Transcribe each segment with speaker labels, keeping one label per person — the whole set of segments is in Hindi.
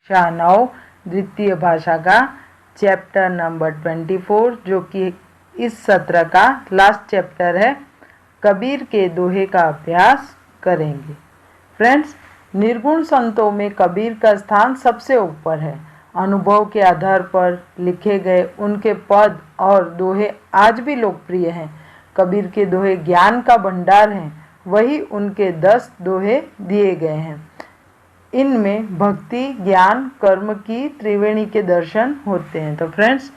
Speaker 1: कक्षा 9 द्वितीय भाषा का चैप्टर नंबर 24, जो कि इस सत्र का लास्ट चैप्टर है। कबीर के दोहे का अभ्यास करेंगे। फ्रेंड्स, निर्गुण संतों में कबीर का स्थान सबसे ऊपर है। अनुभव के आधार पर लिखे गए उनके पद और दोहे आज भी लोकप्रिय हैं। कबीर के दोहे ज्ञान का भंडार हैं, वही उनके 10 दोहे दिए गए हैं। इनमें भक्ति, ज्ञान, कर्म की त्रिवेणी के दर्शन होते हैं। तो फ्रेंड्स,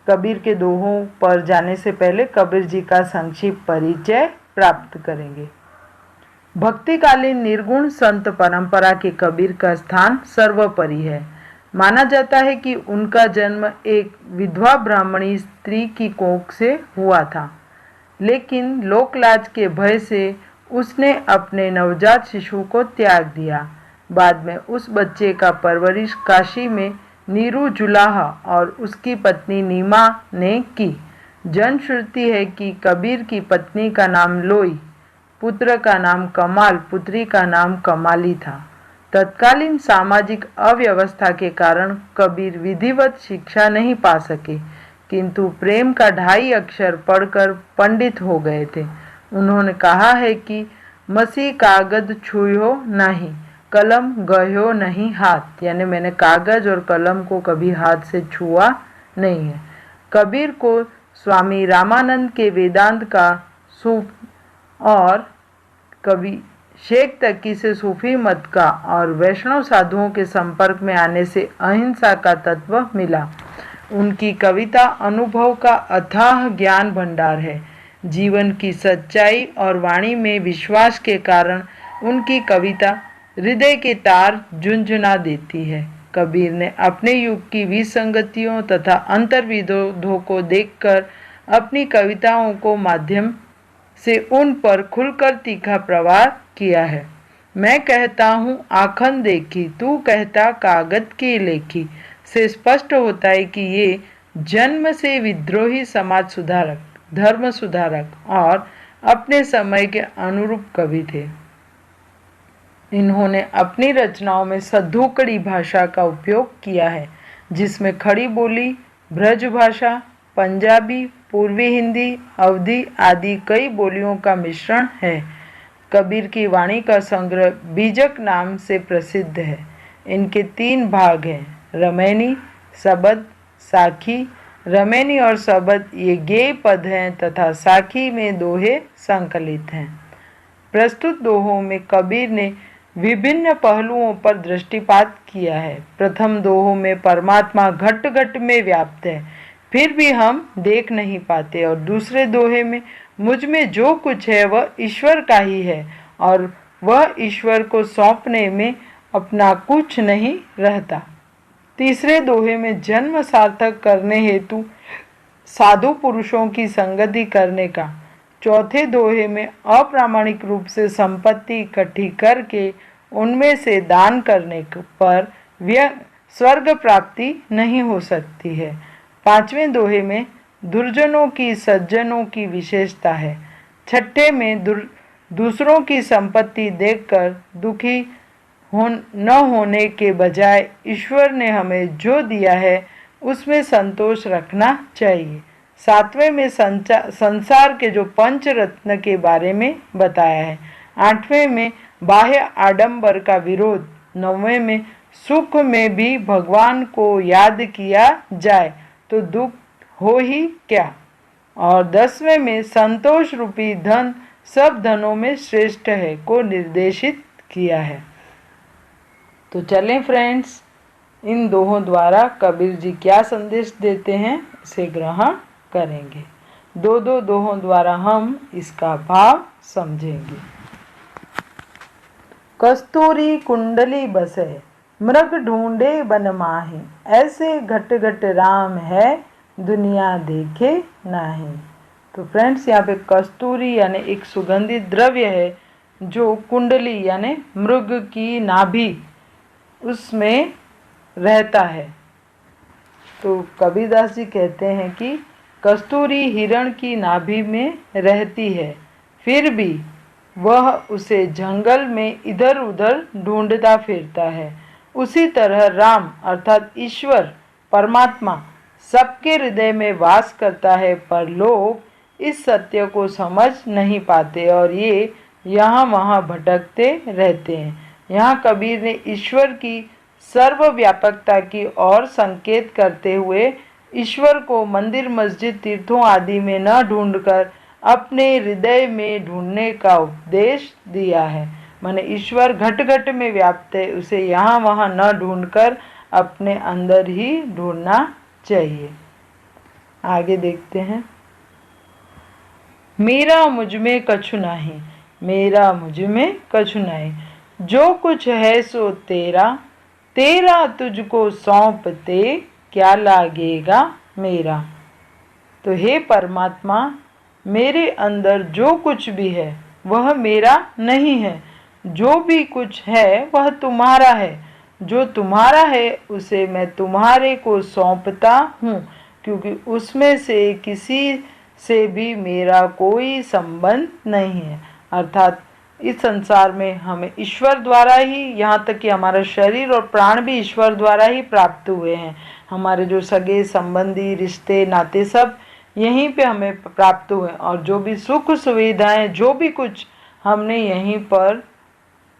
Speaker 1: कबीर के दोहों पर जाने से पहले कबीर जी का संक्षिप्त परिचय प्राप्त करेंगे। भक्तिकालीन निर्गुण संत परंपरा के कबीर का स्थान सर्वोपरि है। माना जाता है कि उनका जन्म एक विधवा ब्राह्मणी स्त्री की कोख से हुआ था, लेकिन लोकलाज के भय से उसने अपने नवजात शिशु को त्याग दिया। बाद में उस बच्चे का परवरिश काशी में नीरू जुलाहा और उसकी पत्नी नीमा ने की। जनश्रुति है कि कबीर की पत्नी का नाम लोई, पुत्र का नाम कमाल, पुत्री का नाम कमाली था। तत्कालीन सामाजिक अव्यवस्था के कारण कबीर विधिवत शिक्षा नहीं पा सके, किंतु प्रेम का 2.5 अक्षर पढ़कर पंडित हो गए थे। उन्होंने कहा है कि मसी कागज छुयो नहीं, कलम गयो नहीं हाथ, यानी मैंने कागज और कलम को कभी हाथ से छुआ नहीं है। कबीर को स्वामी रामानंद के वेदांत का और कभी शेख तकी से सूफी मत का और वैष्णव साधुओं के संपर्क में आने से अहिंसा का तत्व मिला। उनकी कविता अनुभव का अथाह ज्ञान भंडार है। जीवन की सच्चाई और वाणी में विश्वास के कारण उनकी कविता हृदय के तार झुनझुना देती है। कबीर ने अपने युग की विसंगतियों तथा अंतर्विरोधों को देखकर अपनी कविताओं को माध्यम से उन पर खुलकर तीखा प्रहार किया है। मैं कहता हूँ आखन देखी, तू कहता कागज की लेखी से स्पष्ट होता है कि ये जन्म से विद्रोही समाज सुधारक, धर्म सुधारक और अपने समय के अनुरूप कवि थे। इन्होंने अपनी रचनाओं में सद्धोकड़ी भाषा का उपयोग किया है, जिसमें खड़ी बोली, ब्रज भाषा, पंजाबी, पूर्वी हिंदी, अवधी आदि कई बोलियों का मिश्रण है। कबीर की वाणी का संग्रह बीजक नाम से प्रसिद्ध है। इनके 3 भाग हैं, रमैनी, सबद, साखी। रमैनी और सबद ये गेय पद हैं तथा साखी में दोहे संकलित हैं। प्रस्तुत दोहों में कबीर ने विभिन्न पहलुओं पर दृष्टिपात किया है। प्रथम दोहों में परमात्मा घट घट में व्याप्त है, फिर भी हम देख नहीं पाते, और दूसरे दोहे में मुझ में जो कुछ है वह ईश्वर का ही है और वह ईश्वर को सौंपने में अपना कुछ नहीं रहता। तीसरे दोहे में जन्म सार्थक करने हेतु साधु पुरुषों की संगति करने का। चौथे दोहे में अप्रामाणिक रूप से संपत्ति इकट्ठी करके उनमें से दान करने पर स्वर्ग प्राप्ति नहीं हो सकती है। 5वें दोहे में दुर्जनों की सज्जनों की विशेषता है। छठे में दूसरों की संपत्ति देखकर दुखी न होने के बजाय ईश्वर ने हमें जो दिया है उसमें संतोष रखना चाहिए। 7वें में संसार के जो पंचरत्न के बारे में बताया है। 8वें में बाह्य आडंबर का विरोध। 9वें में सुख में भी भगवान को याद किया जाए तो दुख हो ही क्या, और 10वें में संतोष रूपी धन सब धनों में श्रेष्ठ है को निर्देशित किया है। तो चलें फ्रेंड्स, इन दोहों द्वारा कबीर जी क्या संदेश देते हैं इसे ग्रहण करेंगे। 2 दोहों द्वारा हम इसका भाव समझेंगे। कस्तूरी कुंडली बसे, मृग ढूंढे बन माही, ऐसे घट घट राम है, दुनिया देखे नाही। तो फ्रेंड्स, यहाँ पे कस्तूरी यानी एक सुगंधित द्रव्य है जो कुंडली यानी मृग की नाभि उसमें रहता है। तो कबीरदास जी कहते हैं कि कस्तूरी हिरण की नाभि में रहती है, फिर भी वह उसे जंगल में इधर उधर ढूंढता फिरता है। उसी तरह राम अर्थात ईश्वर परमात्मा सबके हृदय में वास करता है, पर लोग इस सत्य को समझ नहीं पाते और ये यहाँ वहाँ भटकते रहते हैं। यहाँ कबीर ने ईश्वर की सर्वव्यापकता की ओर संकेत करते हुए ईश्वर को मंदिर मस्जिद तीर्थों आदि में न ढूंढकर अपने हृदय में ढूंढने का उपदेश दिया है। माने ईश्वर घट घट में व्याप्त है, उसे यहाँ वहाँ न ढूंढकर अपने अंदर ही ढूंढना चाहिए। आगे देखते हैं। मेरा मुझ में कछु नहीं, मेरा मुझ में कछु नहीं, जो कुछ है सो तेरा, तेरा तुझको सौंपते क्या लागेगा मेरा। तो हे परमात्मा, मेरे अंदर जो कुछ भी है वह मेरा नहीं है, जो भी कुछ है वह तुम्हारा है, जो तुम्हारा है उसे मैं तुम्हारे को सौंपता हूँ, क्योंकि उसमें से किसी से भी मेरा कोई संबंध नहीं है। अर्थात इस संसार में हमें ईश्वर द्वारा ही, यहाँ तक कि हमारा शरीर और प्राण भी ईश्वर द्वारा ही प्राप्त हुए हैं। हमारे जो सगे संबंधी रिश्ते नाते सब यहीं पे हमें प्राप्त हुए, और जो भी सुख सुविधाएं जो भी कुछ हमने यहीं पर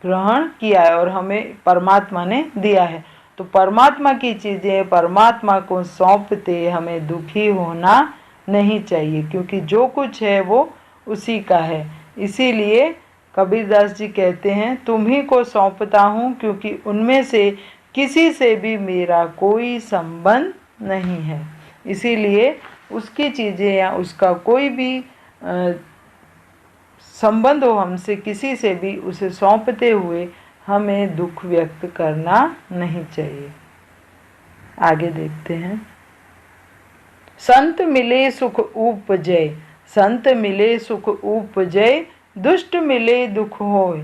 Speaker 1: ग्रहण किया है और हमें परमात्मा ने दिया है। तो परमात्मा की चीज़ें परमात्मा को सौंपते हमें दुखी होना नहीं चाहिए, क्योंकि जो कुछ है वो उसी का है। इसीलिए कबीरदास जी कहते हैं, तुम्ही को सौंपता हूँ, क्योंकि उनमें से किसी से भी मेरा कोई संबंध नहीं है। इसीलिए उसकी चीज़ें या उसका कोई भी संबंध हो हमसे, किसी से भी, उसे सौंपते हुए हमें दुख व्यक्त करना नहीं चाहिए। आगे देखते हैं। संत मिले सुख उपजय, संत मिले सुख उपजय, दुष्ट मिले दुख होय,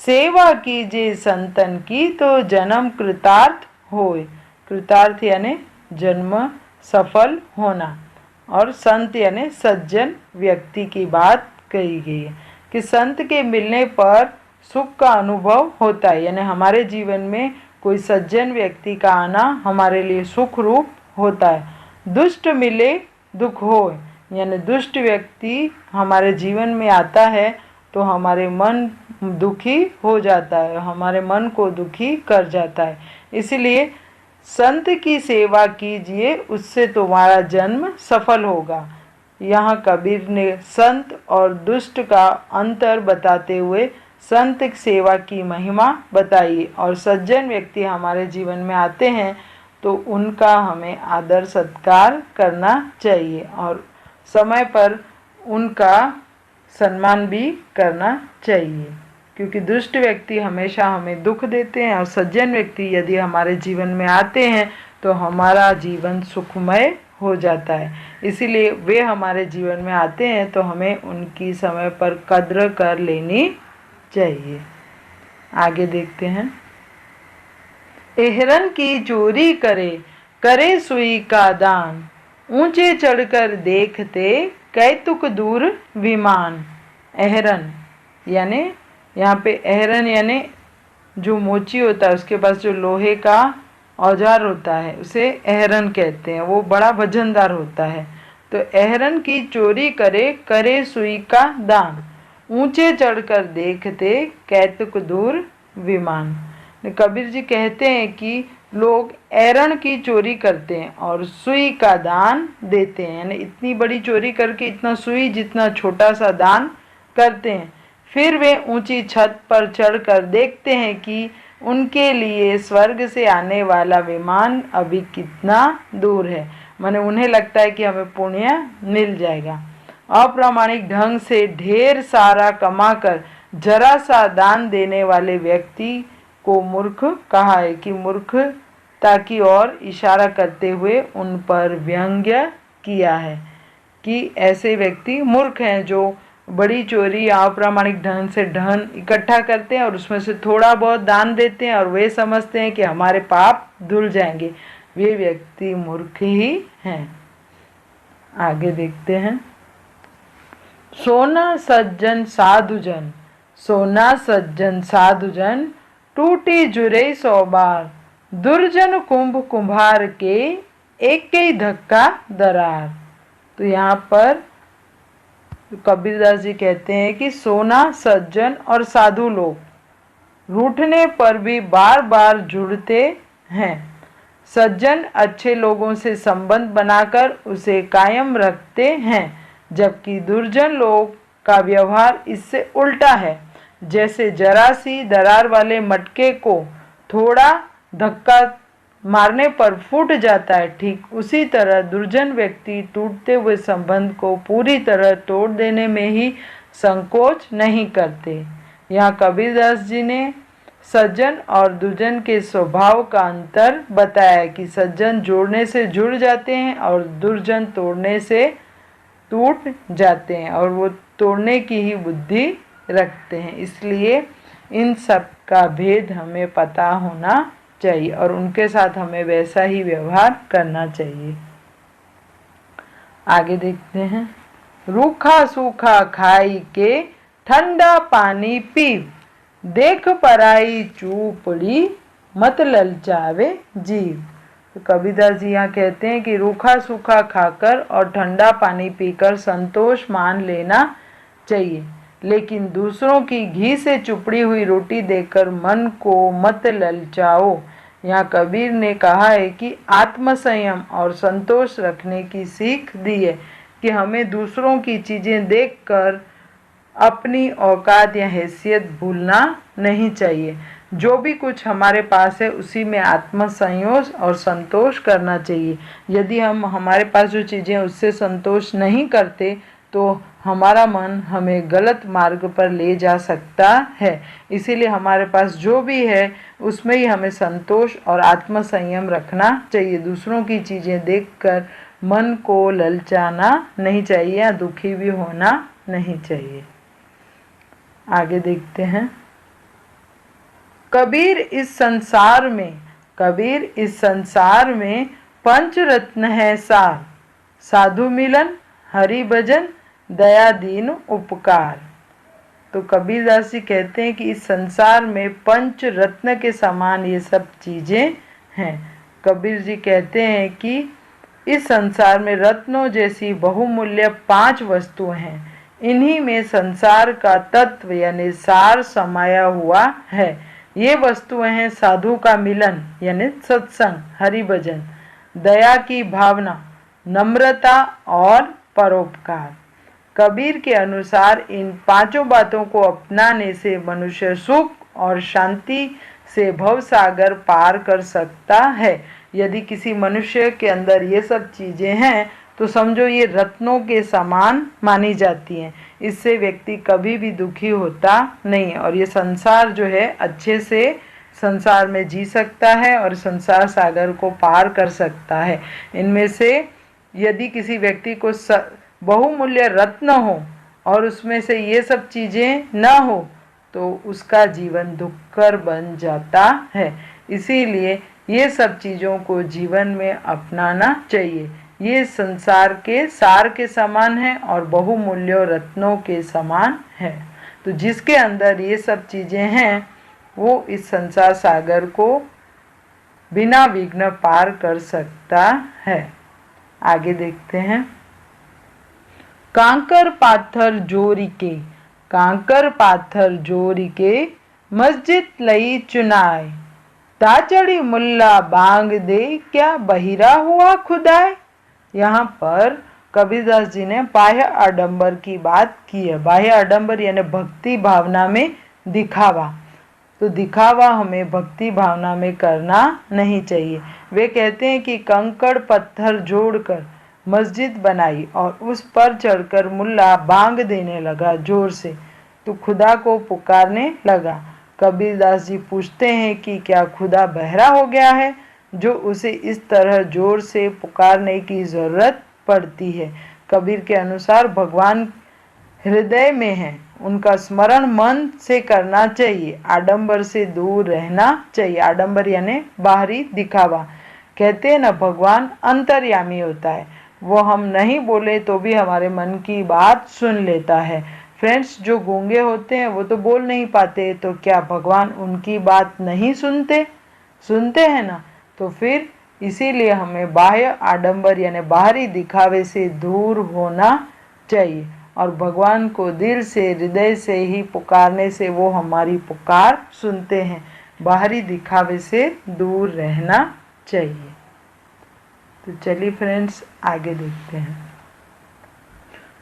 Speaker 1: सेवा कीजिए संतन की तो जन्म कृतार्थ होय। कृतार्थ यानी जन्म सफल होना, और संत यानी सज्जन व्यक्ति की बात कही गई है कि संत के मिलने पर सुख का अनुभव होता है, यानी हमारे जीवन में कोई सज्जन व्यक्ति का आना हमारे लिए सुख रूप होता है। दुष्ट मिले दुख हो, यानी दुष्ट व्यक्ति हमारे जीवन में आता है तो हमारे मन दुखी हो जाता है, हमारे मन को दुखी कर जाता है। इसलिए संत की सेवा कीजिए, उससे तुम्हारा जन्म सफल होगा। यहाँ कबीर ने संत और दुष्ट का अंतर बताते हुए संत सेवा की महिमा बताई, और सज्जन व्यक्ति हमारे जीवन में आते हैं तो उनका हमें आदर सत्कार करना चाहिए और समय पर उनका सम्मान भी करना चाहिए, क्योंकि दुष्ट व्यक्ति हमेशा हमें दुख देते हैं और सज्जन व्यक्ति यदि हमारे जीवन में आते हैं तो हमारा जीवन सुखमय हो जाता है। इसीलिए वे हमारे जीवन में आते हैं तो हमें उनकी समय पर कद्र कर लेनी चाहिए। आगे देखते हैं। एहरन की चोरी करे, करे सुई का दान, ऊंचे चढ़कर देखते कैतुक दूर विमान। एहरन यानी यहाँ पे एहरन यानी जो मोची होता है उसके पास जो लोहे का औजार होता है उसे एहरन कहते हैं, वो बड़ा वजनदार होता है। तो एहरन की चोरी करे, करे सुई का दान, ऊंचे चढ़कर देखते कैतुक दूर विमान। कबीर जी कहते हैं कि लोग एहरन की चोरी करते हैं और सुई का दान देते हैं, यानी इतनी बड़ी चोरी करके इतना सुई जितना छोटा सा दान करते हैं। फिर वे ऊंची छत पर चढ़कर देखते हैं कि उनके लिए स्वर्ग से आने वाला विमान अभी कितना दूर है। माने उन्हें लगता है कि हमें पुण्य मिल जाएगा। अप्रामाणिक ढंग से ढेर सारा कमाकर जरा सा दान देने वाले व्यक्ति को मूर्ख कहा है, कि मूर्खता की ओर इशारा करते हुए उन पर व्यंग्य किया है कि ऐसे व्यक्ति मूर्ख हैं जो बड़ी चोरी या अप्रामाणिक ढंग से धन इकट्ठा करते हैं और उसमें से थोड़ा बहुत दान देते हैं और वे समझते हैं कि हमारे पाप धुल जाएंगे। वे व्यक्ति मूर्ख ही हैं। आगे देखते हैं। सोना सज्जन साधुजन, सोना सज्जन साधुजन, टूटी जुरे 100 बार, दुर्जन कुंभ कुम्हार के एक ही धक्का दरार। तो यहाँ पर कबीरदास जी कहते हैं कि सोना, सज्जन और साधु लोग रूठने पर भी बार बार जुड़ते हैं। सज्जन अच्छे लोगों से संबंध बनाकर उसे कायम रखते हैं, जबकि दुर्जन लोग का व्यवहार इससे उल्टा है। जैसे जरा सी दरार वाले मटके को थोड़ा धक्का मारने पर फूट जाता है, ठीक उसी तरह दुर्जन व्यक्ति टूटते हुए संबंध को पूरी तरह तोड़ देने में ही संकोच नहीं करते। यहाँ कबीरदास जी ने सज्जन और दुर्जन के स्वभाव का अंतर बताया कि सज्जन जोड़ने से जुड़ जाते हैं और दुर्जन तोड़ने से टूट जाते हैं, और वो तोड़ने की ही बुद्धि रखते हैं। इसलिए इन सब का भेद हमें पता होना चाहिए और उनके साथ हमें वैसा ही व्यवहार करना चाहिए। आगे देखते हैं। रूखा सूखा खाई के ठंडा पानी पीव, देख पराई चूपड़ी मत ललचावे जीव। तो कबीरदास जी यहाँ कहते हैं कि रूखा सूखा खाकर और ठंडा पानी पीकर संतोष मान लेना चाहिए, लेकिन दूसरों की घी से चुपड़ी हुई रोटी देकर मन को मत ललचाओ। यहाँ कबीर ने कहा है कि आत्मसंयम और संतोष रखने की सीख दी है कि हमें दूसरों की चीज़ें देखकर अपनी औकात या हैसियत भूलना नहीं चाहिए। जो भी कुछ हमारे पास है उसी में आत्मसंयम और संतोष करना चाहिए। यदि हम हमारे पास जो चीज़ें उससे संतोष नहीं करते तो हमारा मन हमें गलत मार्ग पर ले जा सकता है। इसीलिए हमारे पास जो भी है उसमें ही हमें संतोष और आत्मसंयम रखना चाहिए। दूसरों की चीज़ें देखकर मन को ललचाना नहीं चाहिए या दुखी भी होना नहीं चाहिए। आगे देखते हैं। कबीर इस संसार में पंच रत्न है सार, साधु मिलन, हरि भजन, दया दीन उपकार। तो कबीरदास जी कहते हैं कि इस संसार में पंच रत्न के समान ये सब चीज़ें हैं। कबीर जी कहते हैं कि इस संसार में रत्नों जैसी बहुमूल्य 5 वस्तुएं हैं। इन्हीं में संसार का तत्व यानी सार समाया हुआ है। ये वस्तुएं हैं साधु का मिलन यानी सत्संग, हरि भजन, दया की भावना, नम्रता और परोपकार। कबीर के अनुसार इन 5 बातों को अपनाने से मनुष्य सुख और शांति से भवसागर पार कर सकता है। यदि किसी मनुष्य के अंदर ये सब चीज़ें हैं तो समझो ये रत्नों के समान मानी जाती हैं। इससे व्यक्ति कभी भी दुखी होता नहीं है और ये संसार जो है अच्छे से संसार में जी सकता है और संसार सागर को पार कर सकता है। इनमें से यदि किसी व्यक्ति को बहुमूल्य रत्न हो और उसमें से ये सब चीज़ें न हो तो उसका जीवन दुखकर बन जाता है। इसीलिए ये सब चीज़ों को जीवन में अपनाना चाहिए। ये संसार के सार के समान है और बहुमूल्य रत्नों के समान है। तो जिसके अंदर ये सब चीज़ें हैं वो इस संसार सागर को बिना विघ्न पार कर सकता है। आगे देखते हैं। कांकर पाथर जोरी के मस्जिद लई चुनाए, ताचड़ी मुल्ला बांग दे क्या बहिरा हुआ खुदाए। यहाँ पर कबीरदास जी ने बाह्य आडंबर की बात की है। बाह्य आडंबर यानी भक्ति भावना में दिखावा। तो दिखावा हमें भक्ति भावना में करना नहीं चाहिए। वे कहते हैं कि कंकड़ पत्थर जोड़कर मस्जिद बनाई और उस पर चढ़कर मुल्ला बांग देने लगा जोर से, तो खुदा को पुकारने लगा। कबीरदास जी पूछते हैं कि क्या खुदा बहरा हो गया है जो उसे इस तरह जोर से पुकारने की ज़रूरत पड़ती है। कबीर के अनुसार भगवान हृदय में है, उनका स्मरण मन से करना चाहिए, आडंबर से दूर रहना चाहिए। आडंबर यानी बाहरी दिखावा। कहते हैं ना भगवान अंतर्यामी होता है, वो हम नहीं बोले तो भी हमारे मन की बात सुन लेता है। फ्रेंड्स, जो गूंगे होते हैं वो तो बोल नहीं पाते, तो क्या भगवान उनकी बात नहीं सुनते? सुनते हैं ना। तो फिर इसीलिए हमें बाह्य आडंबर यानी बाहरी दिखावे से दूर होना चाहिए और भगवान को दिल से हृदय से ही पुकारने से वो हमारी पुकार सुनते हैं। बाहरी दिखावे से दूर रहना चाहिए। तो चलिए फ्रेंड्स आगे देखते हैं।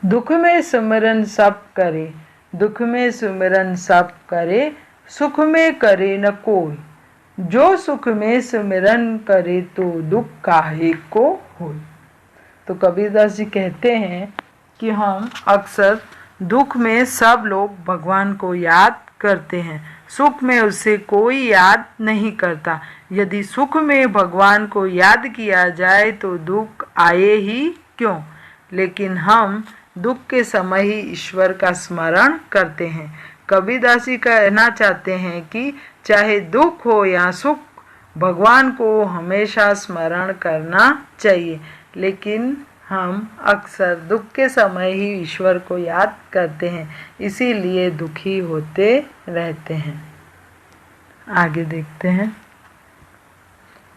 Speaker 1: दुख में सुमिरन सब करे, दुख में सुमिरन सब करे, सुख में करे न कोई। जो सुख में सुमिरन करे तो दुख काहे को होय। तो कबीरदास जी कहते हैं कि हम अक्सर दुख में सब लोग भगवान को याद करते हैं, सुख में उसे कोई याद नहीं करता। यदि सुख में भगवान को याद किया जाए तो दुख आए ही क्यों। लेकिन हम दुख के समय ही ईश्वर का स्मरण करते हैं। कबीरदास जी कहना चाहते हैं कि चाहे दुख हो या सुख, भगवान को हमेशा स्मरण करना चाहिए। लेकिन हम अक्सर दुख के समय ही ईश्वर को याद करते हैं, इसीलिए दुखी होते रहते हैं। आगे देखते हैं।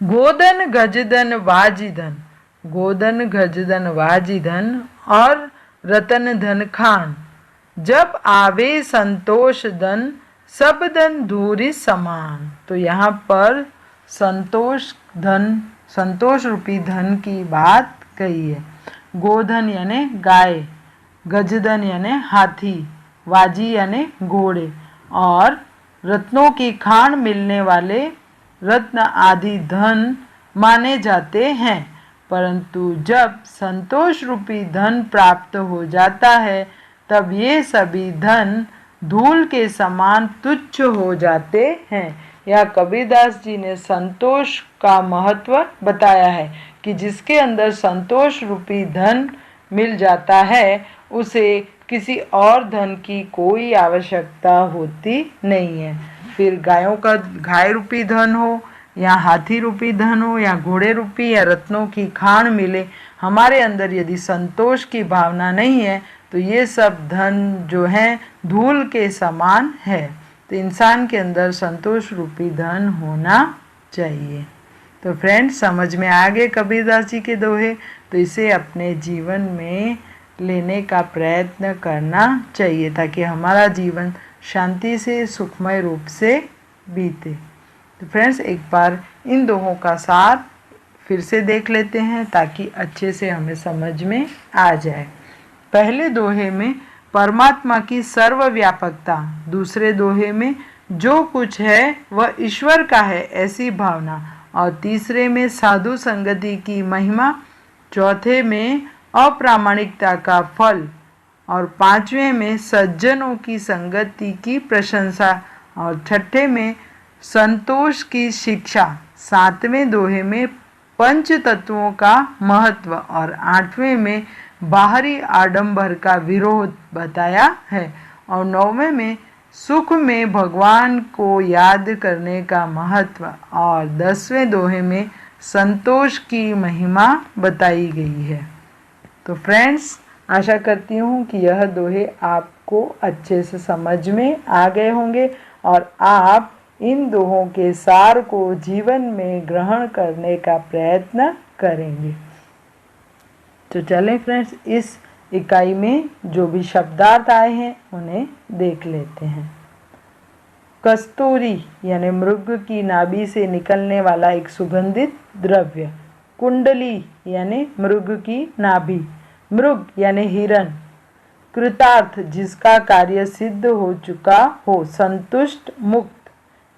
Speaker 1: गोधन गजधन वाजिधन, गोधन गजधन वाजिधन और रतन धन खान। जब आवे संतोष धन, सब धन धूरी समान। तो यहाँ पर संतोष धन, संतोष रूपी धन की बात कही है। गोधन यानी गाय, गजधन यानी हाथी, वाजी यानी घोड़े और रत्नों की खान मिलने वाले रत्न आदि धन माने जाते हैं। परंतु जब संतोष रूपी धन प्राप्त हो जाता है तब ये सभी धन धूल के समान तुच्छ हो जाते हैं। यह कबीरदास जी ने संतोष का महत्व बताया है कि जिसके अंदर संतोष रूपी धन मिल जाता है उसे किसी और धन की कोई आवश्यकता होती नहीं है। फिर गायों का गाय रूपी धन हो या हाथी रूपी धन हो या घोड़े रूपी या रत्नों की खान मिले, हमारे अंदर यदि संतोष की भावना नहीं है तो ये सब धन जो हैं धूल के समान है। तो इंसान के अंदर संतोष रूपी धन होना चाहिए। तो फ्रेंड्स समझ में आ गए कबीरदास जी के दोहे। तो इसे अपने जीवन में लेने का प्रयत्न करना चाहिए ताकि हमारा जीवन शांति से सुखमय रूप से बीते। तो फ्रेंड्स एक बार इन दोहों का सार फिर से देख लेते हैं ताकि अच्छे से हमें समझ में आ जाए। पहले दोहे में परमात्मा की सर्वव्यापकता, दूसरे दोहे में जो कुछ है वह ईश्वर का है ऐसी भावना, और तीसरे में साधु संगति की महिमा, चौथे में अप्रामाणिकता का फल और पांचवें में सज्जनों की संगति की प्रशंसा और छठे में संतोष की शिक्षा, सातवें दोहे में पंच तत्वों का महत्व और आठवें में बाहरी आडंबर का विरोध बताया है और नौवें में सुख में भगवान को याद करने का महत्व और 10वें दोहे में संतोष की महिमा बताई गई है। तो फ्रेंड्स आशा करती हूँ कि यह दोहे आपको अच्छे से समझ में आ गए होंगे और आप इन दोहों के सार को जीवन में ग्रहण करने का प्रयत्न करेंगे। तो चलें फ्रेंड्स इस इकाई में जो भी शब्दार्थ आए हैं उन्हें देख लेते हैं। कस्तूरी यानी मृग की नाभि से निकलने वाला एक सुगंधित द्रव्य। कुंडली यानी मृग की नाभि, मृग यानी हिरण। कृतार्थ जिसका कार्य सिद्ध हो चुका हो, संतुष्ट, मुक्त।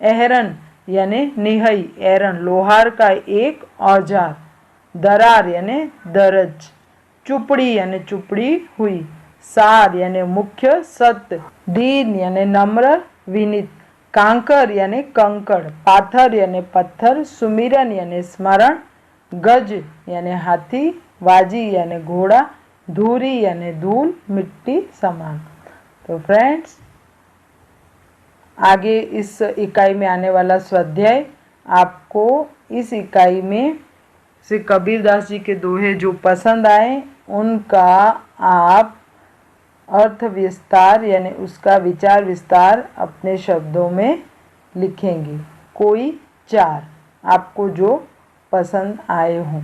Speaker 1: एहरन यानी निहई, एरन लोहार का एक औजार। दरार यानी दरज। चुपड़ी यानी चुपड़ी हुई। सार यानी मुख्य, सत्य। दीन यानी नम्र, विनीत। कांकर यानी कंकड़। पाथर यानी पत्थर। सुमिरन यानी स्मरण। गज यानी हाथी। वाजी यानी घोड़ा। धूरी यानी धूल, मिट्टी समान। तो फ्रेंड्स आगे इस इकाई में आने वाला स्वाध्याय आपको इस इकाई में से कबीरदास जी के दोहे जो पसंद आए उनका आप अर्थ विस्तार यानी उसका विचार विस्तार अपने शब्दों में लिखेंगे, कोई 4। आपको जो पसंद आए हों।